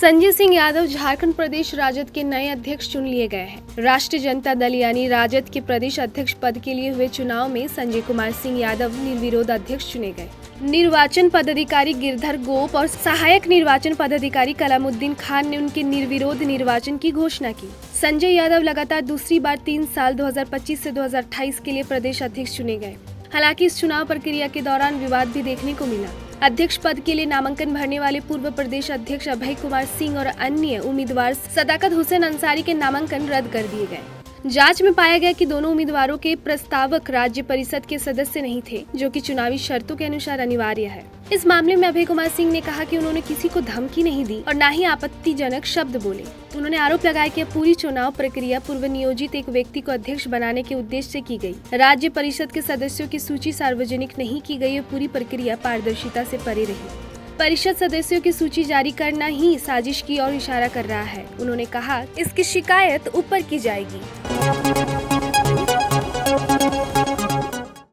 संजय सिंह यादव झारखंड प्रदेश राजद के नए अध्यक्ष चुन लिए गए हैं। राष्ट्रीय जनता दल यानी राजद के प्रदेश अध्यक्ष पद के लिए हुए चुनाव में संजय कुमार सिंह यादव निर्विरोध अध्यक्ष चुने गए। निर्वाचन पदाधिकारी गिरधर गोप और सहायक निर्वाचन पदाधिकारी कलामुद्दीन खान ने उनके निर्विरोध निर्वाचन की घोषणा की। संजय यादव लगातार दूसरी बार 3 साल 2025 से 2028 के लिए प्रदेश अध्यक्ष चुने गए। हालांकि इस चुनाव प्रक्रिया के दौरान विवाद भी देखने को मिला। अध्यक्ष पद के लिए नामांकन भरने वाले पूर्व प्रदेश अध्यक्ष अभय कुमार सिंह और अन्य उम्मीदवार सदाकत हुसैन अंसारी के नामांकन रद्द कर दिए गए। जांच में पाया गया कि दोनों उम्मीदवारों के प्रस्तावक राज्य परिषद के सदस्य नहीं थे, जो कि चुनावी शर्तों के अनुसार अनिवार्य है। इस मामले में अभय कुमार सिंह ने कहा कि उन्होंने किसी को धमकी नहीं दी और न ही आपत्तिजनक शब्द बोले। उन्होंने आरोप लगाया कि पूरी चुनाव प्रक्रिया पूर्व नियोजित एक व्यक्ति को अध्यक्ष बनाने के उद्देश्य से की गई। राज्य परिषद के सदस्यों की सूची सार्वजनिक नहीं की गई और पूरी प्रक्रिया पारदर्शिता से परे रही। परिषद सदस्यों की सूची जारी करना ही साजिश की ओर इशारा कर रहा है। उन्होंने कहा, इसकी शिकायत ऊपर की जाएगी।